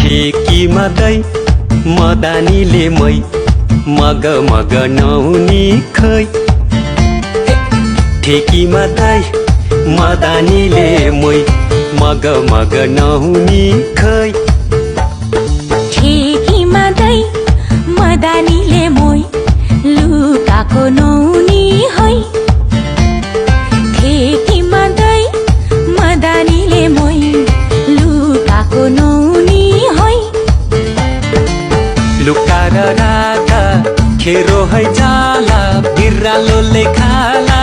ठेकीमा दही मदानीले मै मग मग नहुनी खै ठेकीमा दही मदानीले मै मग मग नहुनी खै ठेकीमा दही मदानीले मोई लुकाको नहुनी है ठेकीमा दही मदानीले मोई लुकाको नहुनी है लुकाएर राधा खेरो है जाला बिरालोले खाला